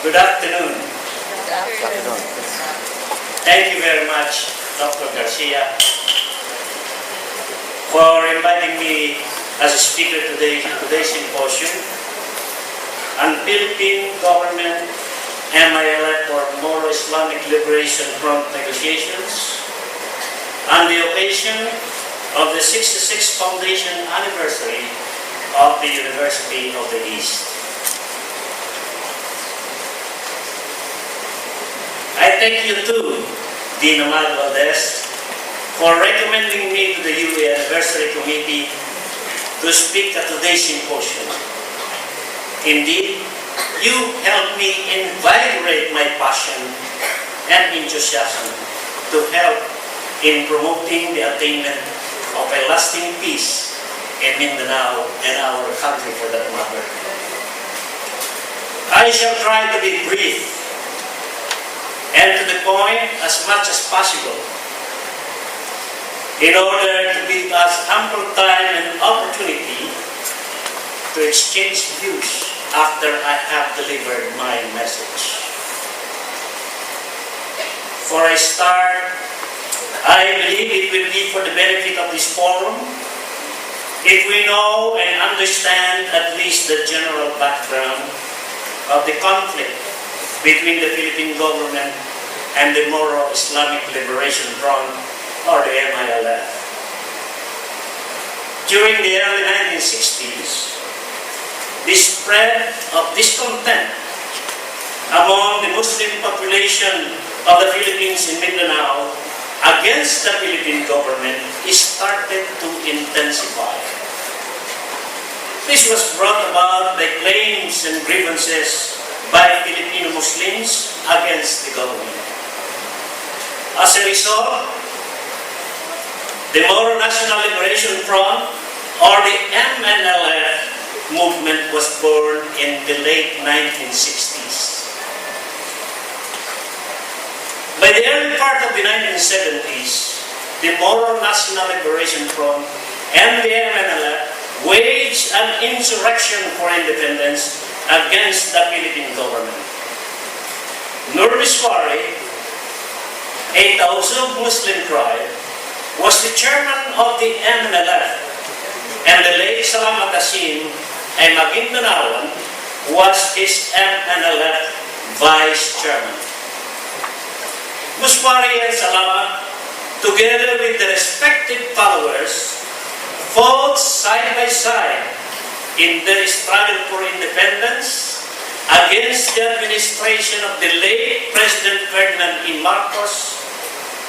Good afternoon. Good afternoon. Thank you very much, Dr. Garcia, for inviting me as a speaker today to today's symposium on Philippine government MILF or Moro Islamic Liberation Front negotiations on the occasion of the 66th foundation anniversary of the University of the East. I thank you too, Dean Ahmad Valdez, for recommending me to the UA Anniversary Committee to speak at today's symposium. Indeed, you helped me invigorate my passion and enthusiasm to help in promoting the attainment of a lasting peace in Mindanao and our country for that matter. I shall try to be brief and to the point as much as possible in order to give us ample time and opportunity to exchange views after I have delivered my message. For a start, I believe it will be for the benefit of this forum if we know and understand at least the general background of the conflict between the Philippine government and the Moro Islamic Liberation Front, or the MILF. During the early 1960s, the spread of discontent among the Muslim population of the Philippines in Mindanao against the Philippine government started to intensify. This was brought about by claims and grievances by Filipino Muslims against the government. As a result, the Moro National Liberation Front, or the MNLF movement, was born in the late 1960s. By the early part of the 1970s, the Moro National Liberation Front and the MNLF waged an insurrection for independence against the Philippine government. Nur Biswari, a Daof Muslim tribe, was the chairman of the MNLF, and the late Salamat Asim, a Magindanaoan, was his MNLF vice chairman. Biswari and Salamat, together with the respective followers, fought side by side in their struggle for independence against the administration of the late President Ferdinand E. Marcos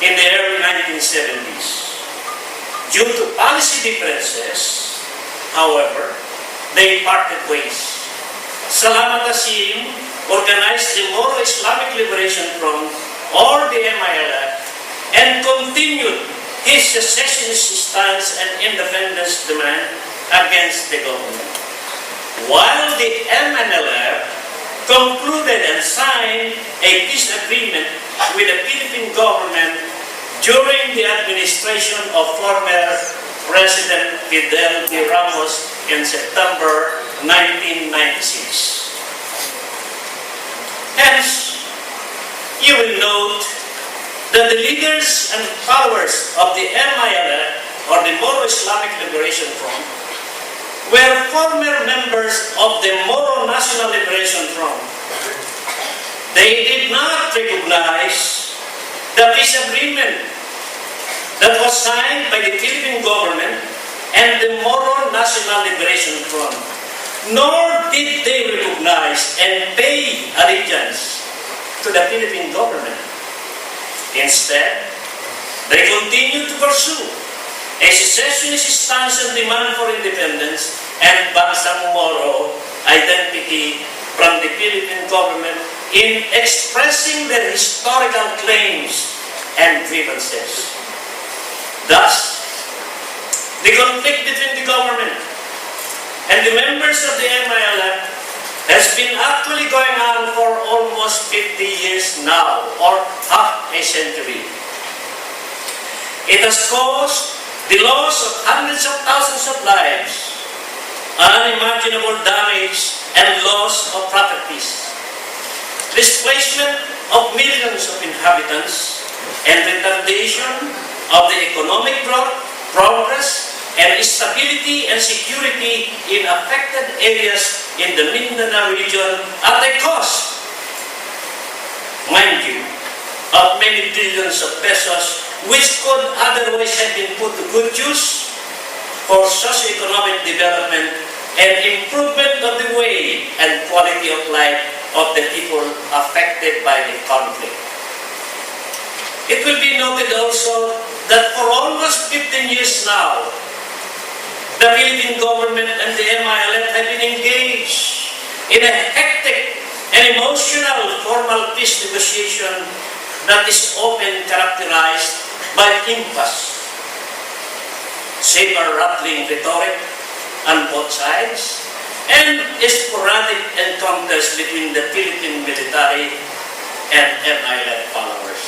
in the early 1970s. Due to policy differences, however, they parted ways. Salamat Asim organized the Moro Islamic Liberation Front, or the MILF, and continued his secessionist stance and independence demand against the government, while the MNLF concluded and signed a peace agreement with the Philippine government during the administration of former President Fidel D. Ramos in September 1996. Hence, you will note that the leaders and followers of the MILF, or the Moro Islamic Liberation Front, were former members of the Moro National Liberation Front. They did not recognize the peace agreement that was signed by the Philippine government and the Moro National Liberation Front, nor did they recognize and pay allegiance to the Philippine government. Instead, they continued to pursue a secessionist stance and demand for independence and Bansang Moro identity from the Philippine government in expressing their historical claims and grievances. Thus, the conflict between the government and the members of the MILF has been actually going on for almost 50 years now, or half a century. It has caused the loss of hundreds of thousands of lives, unimaginable damage, and loss of properties. displacement of millions of inhabitants, and retardation of the economic growth, progress, and stability and security in affected areas in the Mindanao region at a cost, mind you, of many billions of pesos, which could otherwise have been put to good use for socio-economic development and improvement of the way and quality of life of the people affected by the conflict. It will be noted also that for almost 15 years now, the Philippine government and the MILF have been engaged in a hectic and emotional formal peace negotiation that is often characterized by impasse, saber-rattling rhetoric on both sides, and sporadic encounters between the Philippine military and MILF followers.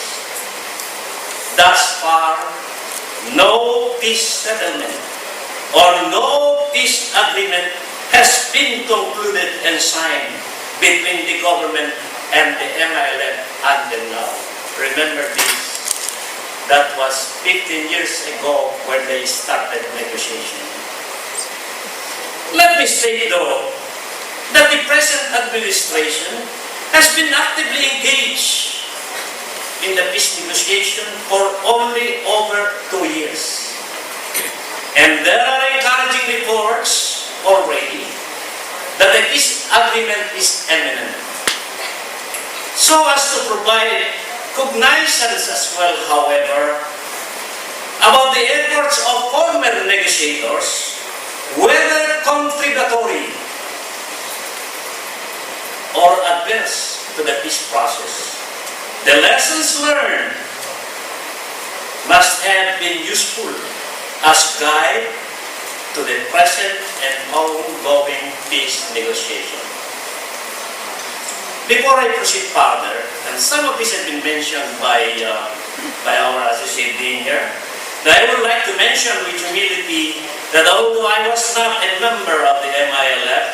Thus far, no peace settlement or no peace agreement has been concluded and signed between the government and the MILF until now. Remember this. That was 15 years ago when they started negotiation. Let me say though, that the present administration has been actively engaged in the peace negotiation for only over 2 years. And there are encouraging reports already that the peace agreement is imminent. So as to provide cognizance as well, however, about the efforts of former negotiators, whether contributory or adverse to the peace process. The lessons learned must have been useful as guide to the present and ongoing peace negotiation. Before I proceed further, and some of this has been mentioned by our associate dean here, I would like to mention with humility that although I was not a member of the MILF,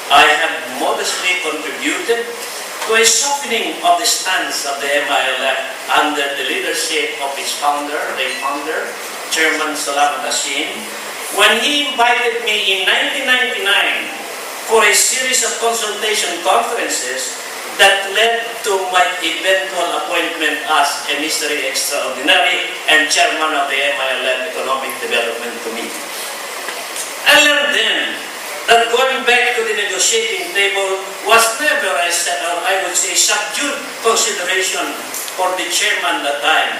I have modestly contributed to a softening of the stance of the MILF under the leadership of its founder, Chairman Salamat Asin, when he invited me in 1999 for a series of consultation conferences that led to my eventual appointment as Emissary Extraordinary and Chairman of the MILF Economic Development Committee. I learned then that going back to the negotiating table was never, I would say, subdued consideration for the chairman at that time.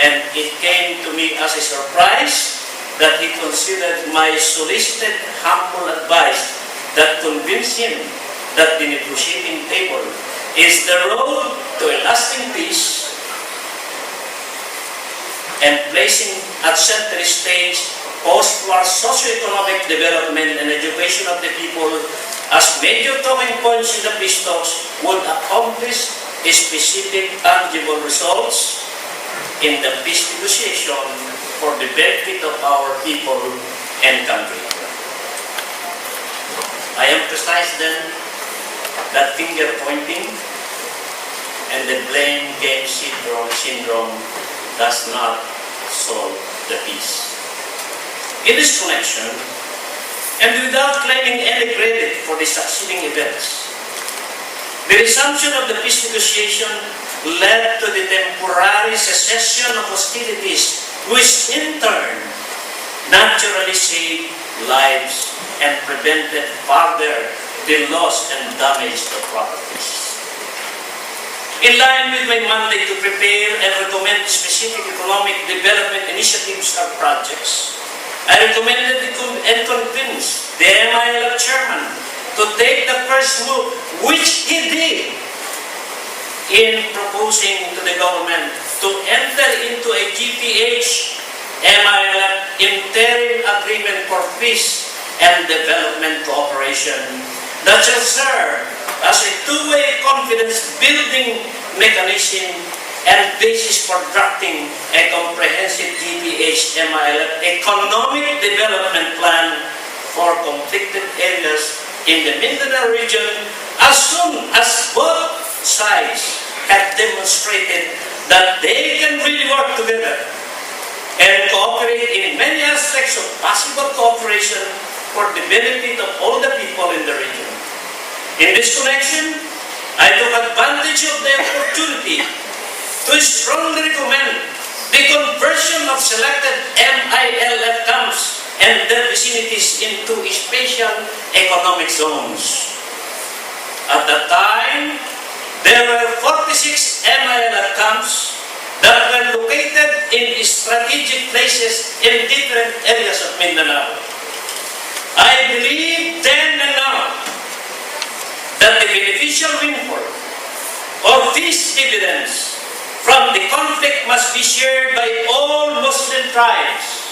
And it came to me as a surprise that he considered my solicited, humble advice that convinced him that the negotiating table is the road to a lasting peace and placing at center stage post-war socio-economic development and education of the people as major talking points in the peace talks would accomplish specific tangible results in the peace negotiation for the benefit of our people and country. I emphasize then that finger pointing and the blame game syndrome does not solve the peace. In this connection, and without claiming any credit for the succeeding events, the resumption of the peace negotiation led to the temporary cessation of hostilities, which in turn naturally saved lives and prevented further the loss and damage of properties. In line with my mandate to prepare and recommend specific economic development initiatives or projects, I recommended and convinced the MILF chairman to take the first move, which he did, in proposing to the government to enter into a Gph-Milf interim agreement for peace and development cooperation that shall serve as a two-way confidence-building mechanism and basis for drafting a comprehensive Gph-Milf economic development plan for conflicted areas in the Mindanao region as soon as both sides have demonstrated that they can really work together and cooperate in many aspects of possible cooperation for the benefit of all the people in the region. In this connection, I took advantage of the opportunity to strongly recommend the conversion of selected MILF camps and their vicinities into special economic zones. At that time, there were 46 MILF camps that were located in strategic places in different areas of Mindanao. I believe then and now that the beneficial windfall or these dividends from the conflict must be shared by all Muslim tribes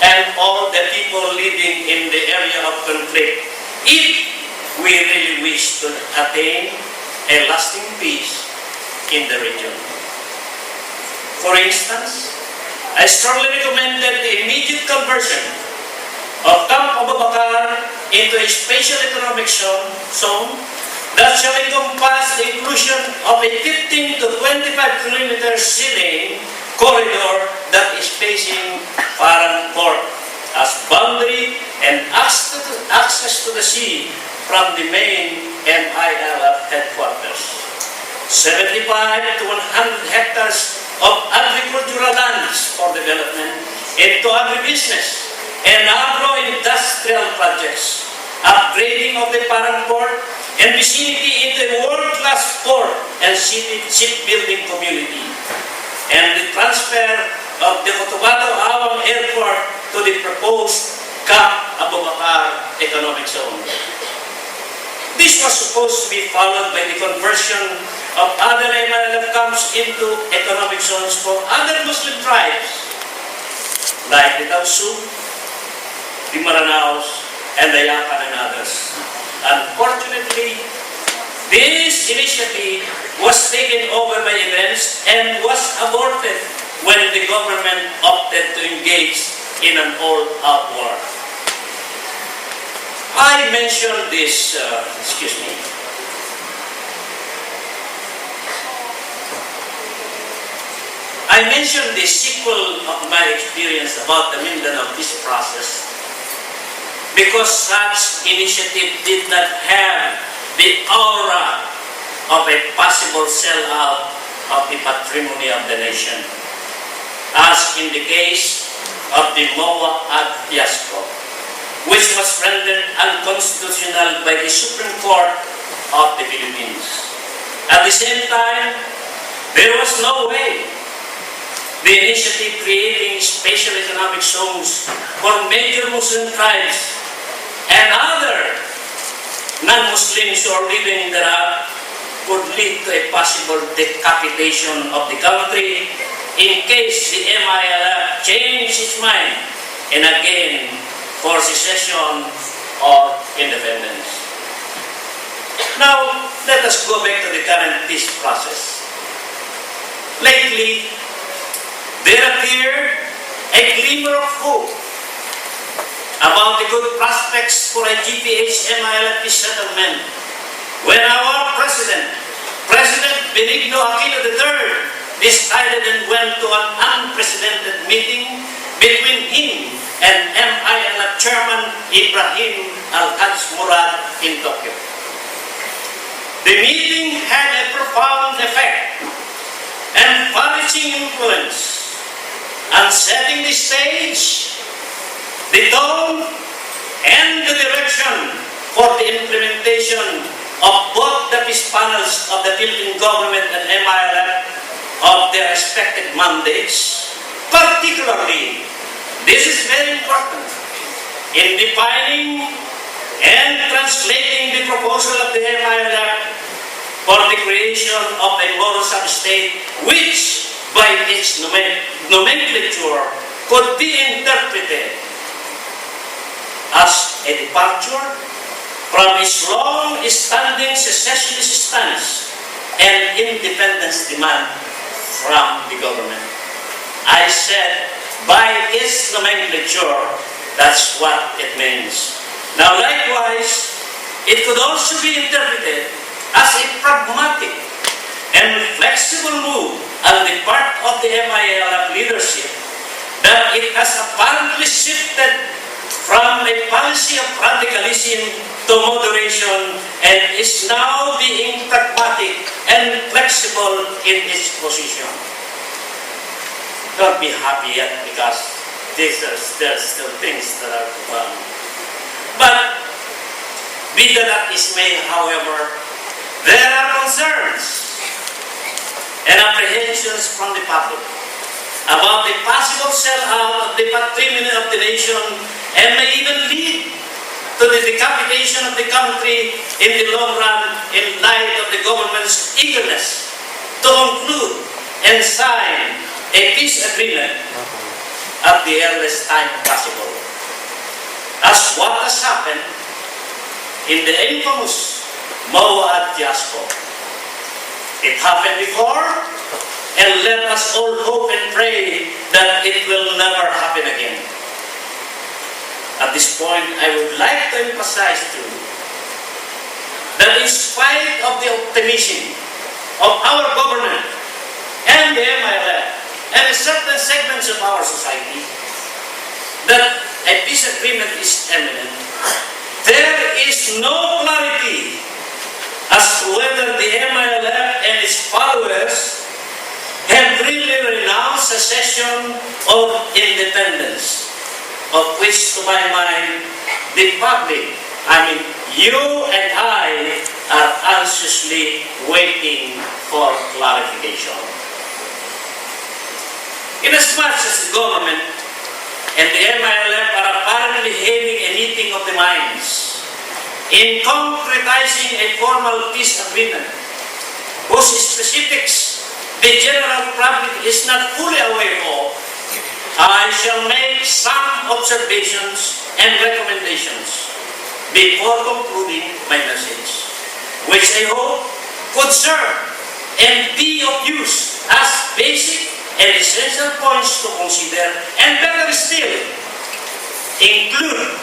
and all the people living in the area of conflict if we really wish to attain a lasting peace in the region. For instance, I strongly recommended the immediate conversion of Camp Abubakar into a special economic zone that shall encompass the inclusion of a 15 to 25 kilometer sea lane corridor that is facing Paran Port as boundary and access to the sea from the main MILF headquarters. 75 to 100 hectares of agricultural lands for development into agribusiness and agro-industrial projects, upgrading of the Paran Port and vicinity into a world-class port and shipbuilding community, and the transfer of the Cotabato Awang Airport to the proposed Camp Abubakar Economic Zone. This was supposed to be followed by the conversion of other MILF camps into economic zones for other Muslim tribes, like the Daof, the Maranaos, and the Yakan and others. Unfortunately, this initiative was taken over by events and was aborted when the government opted to engage in an all-out war. I mentioned this, I mentioned the sequel of my experience about the Mindanao peace process because such initiative did not have the aura of a possible sellout of the patrimony of the nation, as in the case of the MOA Act fiasco, which was rendered unconstitutional by the Supreme Court of the Philippines. At the same time, there was no way the initiative creating special economic zones for major Muslim tribes and other non-Muslims who are living thereof would lead to a possible decapitation of the country in case the MILF changed its mind and again for secession or independence. Now, let us go back to the current peace process. Lately, there appeared a glimmer of hope about the good prospects for a Gph-Milf settlement when our President Benigno Aquino III, decided and went to an unprecedented meeting between him and MILF Chairman Ibrahim Al-Haj Murad in Tokyo. The meeting had a profound effect and far-reaching influence, and setting the stage, the tone, and the direction for the implementation of both the peace panels of the Philippine government and MILF of their respective mandates. Particularly, this is very important, in defining and translating the proposal of the MILF for the creation of a Moro sub-state which, by its nomenclature, could be interpreted as a departure from its long-standing secessionist stance and independence demand from the government. I said, by its nomenclature, that's what it means. Now, likewise, it could also be interpreted as a pragmatic and flexible move on the part of the MILF leadership that it has apparently shifted from a policy of radicalism to moderation and is now being pragmatic and flexible in its position. Don't be happy yet because there's still things that are to come. But be that as may, however, there are concerns and apprehensions from the public about the possible sell-out of the patrimony of the nation and may even lead to the decapitation of the country in the long run in light of the government's eagerness to conclude and sign a peace agreement at the earliest time possible. As what has happened in the infamous Moab fiasco. It happened before, and let us all hope and pray that it will never happen again. At this point, I would like to emphasize too that in spite of the optimism of our government and the MILF and certain segments of our society that a peace agreement is imminent, there is no clarity as to whether the MILF and its followers have really renounced secession or independence, of which, to my mind, the public, I mean you and I, are anxiously waiting for clarification. Inasmuch as the government and the MILF are apparently having a meeting of the minds in concretizing a formal peace agreement whose specifics the general public is not fully aware of, I shall make some observations and recommendations before concluding my message, which I hope could serve and be of use as basic and essential points to consider, and better still, include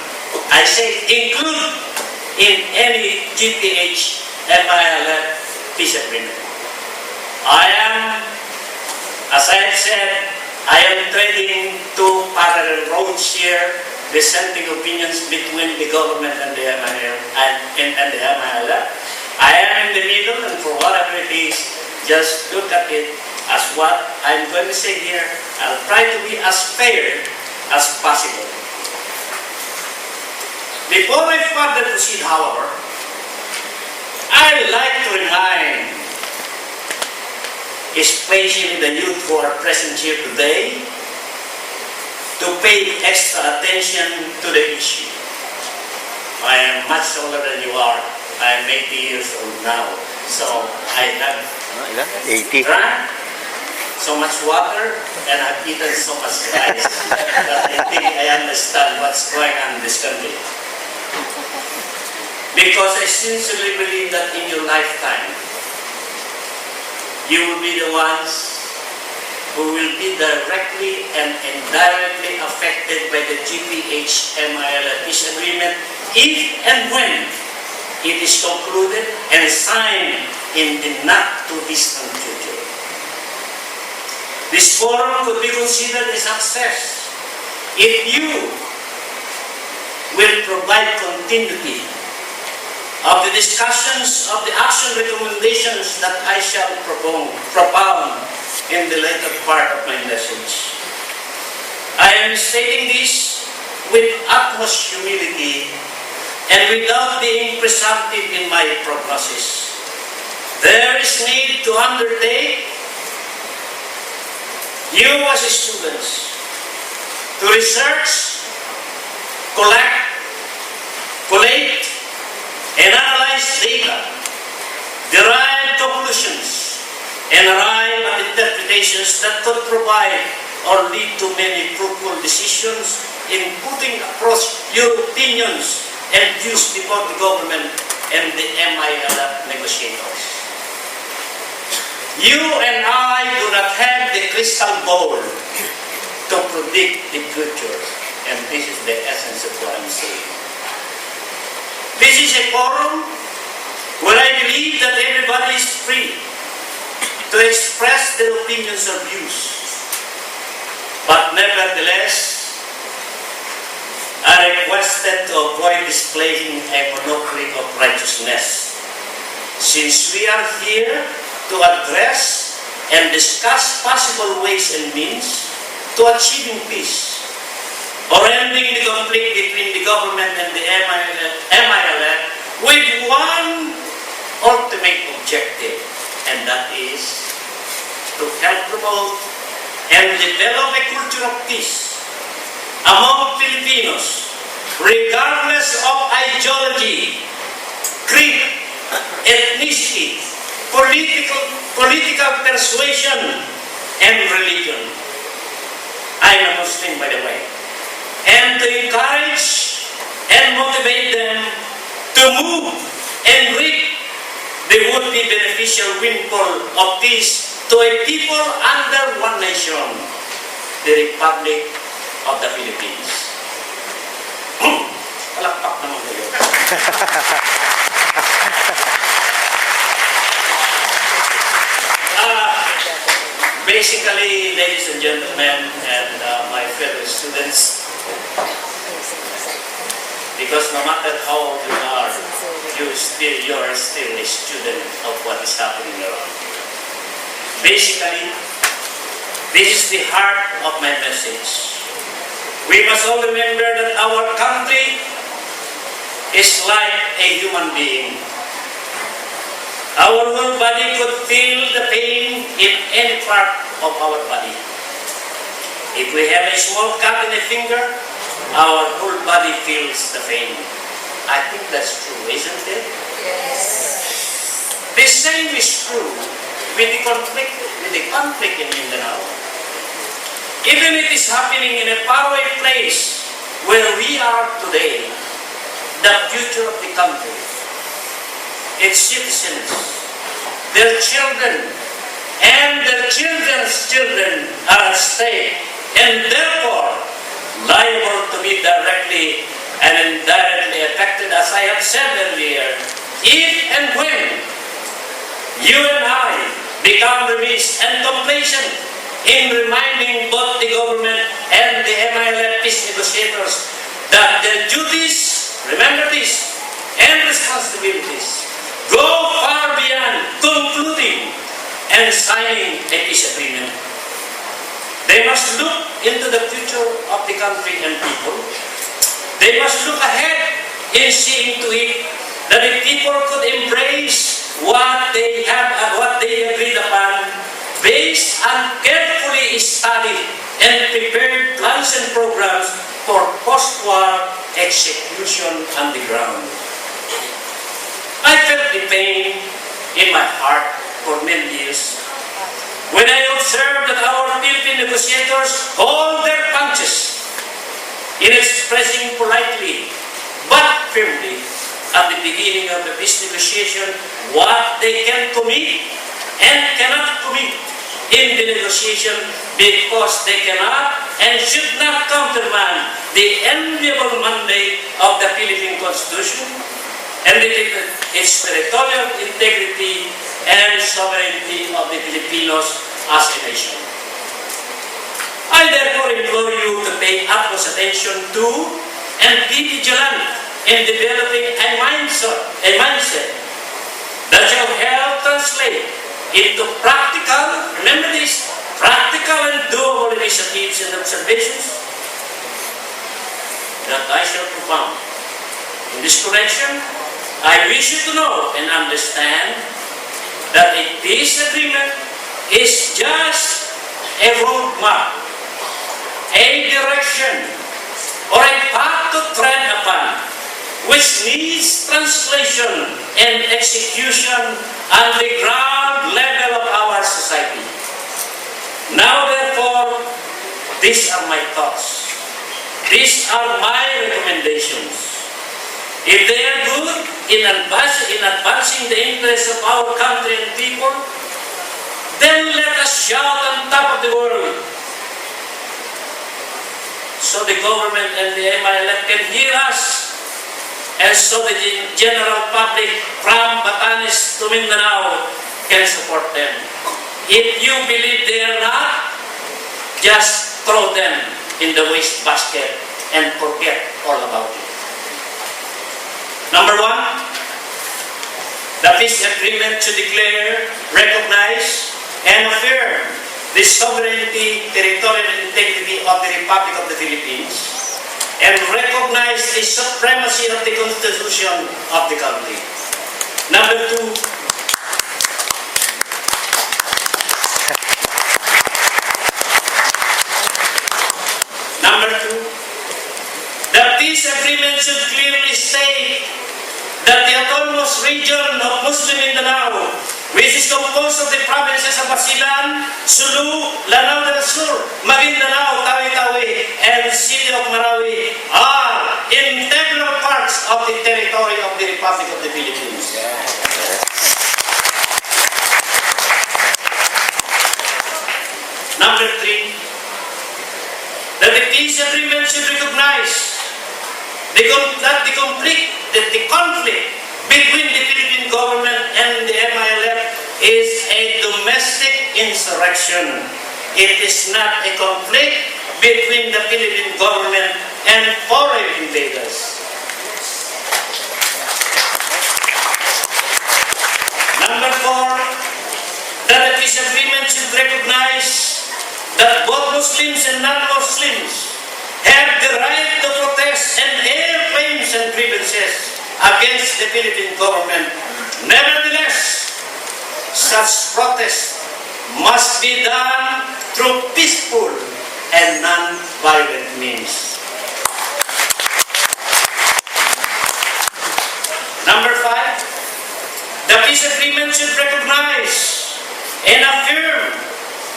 in any Gph-Milf peace agreement. I am, as I have said, I am treading two parallel roads here, dissenting opinions between the government and the MILF. I am in the middle, and for whatever it is, just look at it as what I'm going to say here. I'll try to be as fair as possible. Before I further proceed, however, I'd like to remind, especially the youth who are present here today, to pay extra attention to the issue. I am much older than you are. I am 80 years old now. So I have 80. drank so much water and I've eaten so much rice that I think I understand what's going on in this country. Because I sincerely believe that in your lifetime, you will be the ones who will be directly and indirectly affected by the Gph-Milf peace agreement if and when it is concluded and signed in the not-too-distant future. This forum could be considered a success if you will provide continuity of the discussions of the action recommendations that I shall propound in the later part of my message. I am stating this with utmost humility and without being presumptive in my prognosis. There is need to undertake, you as students, to research, collect, collate, and analyze data, derive conclusions, and arrive at interpretations that could provide or lead to many fruitful decisions in putting across your opinions and views before the government and the MILF negotiators. You and I do not have the crystal ball to predict the future, and this is the essence of what I'm saying. This is a forum where I believe that everybody is free to express their opinions or views. But nevertheless, I requested to avoid displaying a monopoly of righteousness, since we are here to address and discuss possible ways and means to achieving peace or ending the conflict between the government and the MILF with one ultimate objective, and that is to help promote and develop a culture of peace among Filipinos, regardless of ideology, creed, ethnicity, political persuasion, and religion. I am a Muslim, by the way. And to encourage and motivate them to move and reap the would-be beneficial windfall of peace to a people under one nation, the Republic of the Philippines. Palakpak naman kayo. Basically, ladies and gentlemen, and my fellow students, because no matter how old you are, you are still a student of what is happening around you. Basically, this is the heart of my message. We must all remember that our country is like a human being. Our whole body could feel the pain in any part of our body. If we have a small cut in a finger, our whole body feels the pain. I think that's true, isn't it? Yes. The same is true with the conflict in Mindanao. Even it is happening in a faraway place where we are today, the future of the country, its citizens, their children, and their children's children are at stake, and therefore liable to be directly and indirectly affected, as I have said earlier, if and when you and I become remiss and complacent in reminding both the government and the MILF peace negotiators that their duties, remember this, and responsibilities go far beyond concluding and signing a peace agreement. They must look into the future of the country and people. They must look ahead in seeing to it that the people could embrace what they have and what they agreed upon based on carefully studied and prepared plans and programs for post-war execution on the ground. I felt the pain in my heart for many years when I observed that our Philippine negotiators hold their punches in expressing politely but firmly at the beginning of the peace negotiation what they can commit and cannot commit in the negotiation because they cannot and should not countermand the enviable mandate of the Philippine Constitution and its territorial integrity and sovereignty of the Filipinos as a nation. I therefore implore you to pay utmost attention to and be vigilant in developing a mindset that shall help translate into practical, remember this, practical and doable initiatives and observations that I shall propound. In this connection, I wish you to know and understand that a peace agreement is just a roadmap, a direction, or a path to tread upon, which needs translation and execution on the ground level of our society. Now, therefore, these are my thoughts. These are my recommendations. If they are good in advancing the interests of our country and people, then let us shout on top of the world so the government and the MILF can hear us and so the general public from Batanes to Mindanao can support them. If you believe they are not, just throw them in the waste basket and forget all about it. Number one, the peace agreement should declare, recognize, and affirm the sovereignty, territorial integrity of the Republic of the Philippines, and recognize the supremacy of the Constitution of the country. Number two, the peace agreement should clearly state that the autonomous region of Muslim Mindanao, which is composed of the provinces of Basilan, Sulu, Lanao del Sur, Maguindanao, Tawi-Tawi, and City of Marawi, are integral parts of the territory of the Republic of the Philippines. Number three, that the peace agreement should recognize that the conflict between the Philippine government and the MILF is a domestic insurrection. It is not a conflict between the Philippine government and foreign invaders. Number four, that the peace agreement should recognize that both Muslims and non-Muslims have the right to protest and air claims and grievances against the Philippine government. Nevertheless, such protests must be done through peaceful and non-violent means. Number five, the peace agreement should recognize and affirm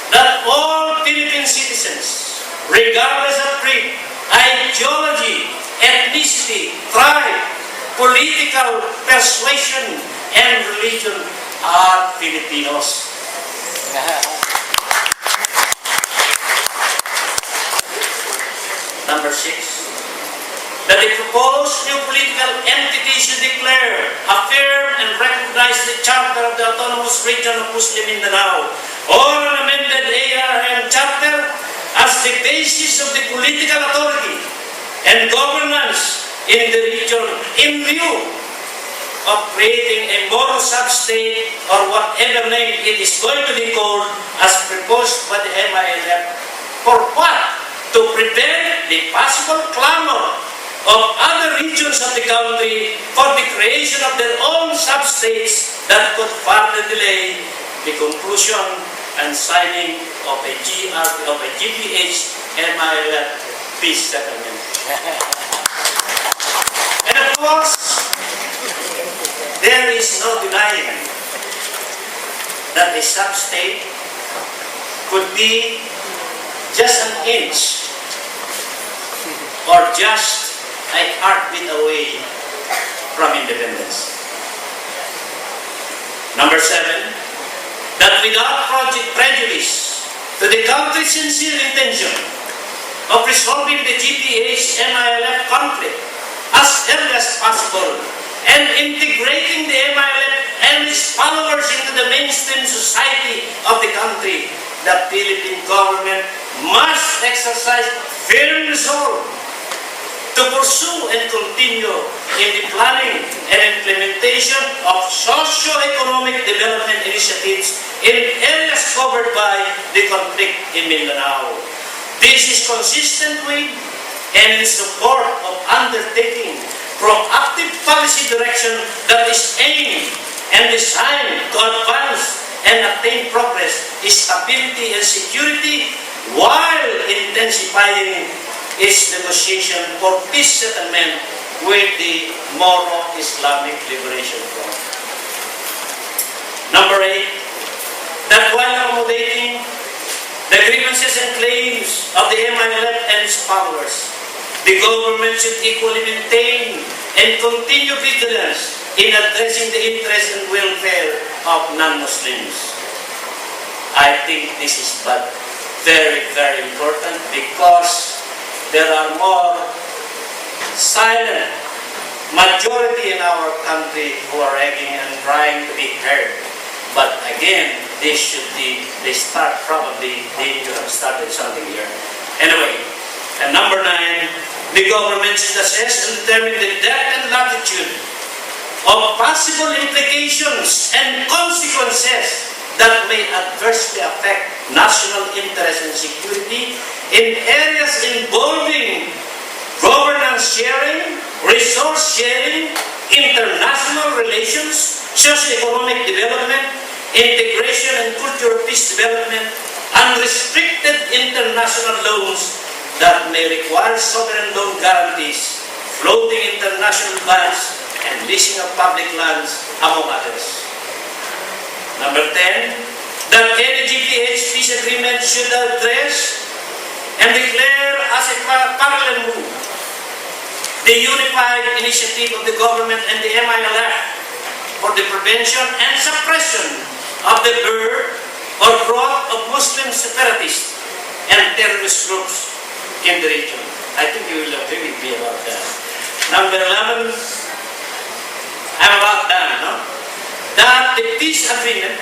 that all Philippine citizens, regardless of creed, ideology, ethnicity, tribe, political persuasion, and religion, are Filipinos. Number six, that the proposed new political entity should declare, affirm, and recognize the Charter of the Autonomous Region of Muslim Mindanao, or an amended ARM Charter, as the basis of the political authority and governance in the region, in view of creating a Moro sub-state, or whatever name it is going to be called, as proposed by the MILF. For what? To prevent the possible clamor of other regions of the country for the creation of their own sub-states that could further delay the conclusion and signing of a Gph-Milf peace settlement. And of course, there is no denying that a sub-state could be just an inch or just a heartbeat away from independence. Number seven, that without prejudice to the country's sincere intention of resolving the Gph-Milf conflict as early as possible and integrating the MILF and its followers into the mainstream society of the country, the Philippine government must exercise firm resolve to pursue and continue in the planning and implementation of socio-economic development initiatives in areas covered by the conflict in Mindanao. This is consistent with and in support of undertaking proactive policy direction that is aimed and designed to advance and attain progress, stability, and security while intensifying its negotiation for peace settlement with the Moro Islamic Liberation Front. Number 8, that while accommodating the grievances and claims of the MILF and its followers, the government should equally maintain and continue vigilance in addressing the interests and welfare of non-Muslims. I think this is very, very important because there are more silent majority in our country who are begging and trying to be heard. But again, they start probably, they have started something here. Anyway, and number 9, the government should assess and determine the depth and latitude of possible implications and consequences that may adversely affect national interest and security in areas involving governance sharing, resource sharing, international relations, socio-economic development, integration and cultural peace development, unrestricted international loans that may require sovereign loan guarantees, floating international bonds, and leasing of public lands, among others. Number 10, that any Gph peace agreement should address and declare as a parallel move the unified initiative of the government and the MILF for the prevention and suppression of the birth or growth of Muslim separatists and terrorist groups in the region. I think you will agree with me about that. Number 11, I'm about done, no? That the peace agreement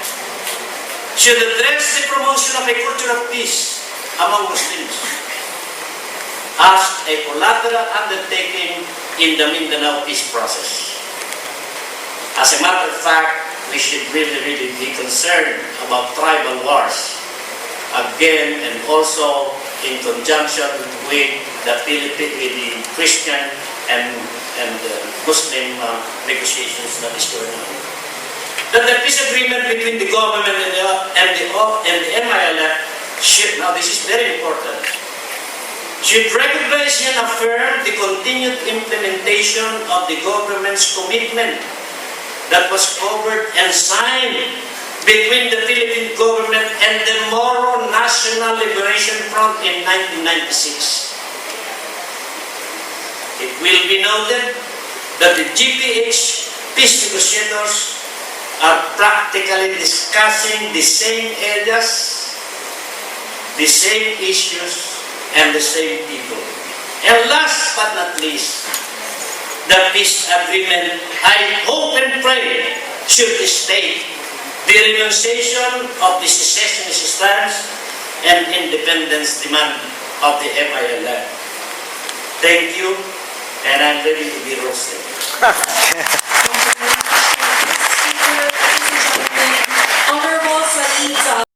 should address the promotion of a culture of peace among Muslims as a collateral undertaking in the Mindanao peace process. As a matter of fact, we should really be concerned about tribal wars again, and also in conjunction with the Christian and Muslim negotiations that is going on. That the peace agreement between the government and the MILF should, now this is very important, should recognize and affirm the continued implementation of the government's commitment that was covered and signed between the Philippine government and the Moro National Liberation Front in 1996. It will be noted that the Gph peace negotiators are practically discussing the same areas, the same issues, and the same people. And last but not least, the peace agreement, I hope and pray, should state the renunciation of the secessionist stance and independence demand of the MILF. Thank you, and I'm ready to be roasted. Honorable Saeed.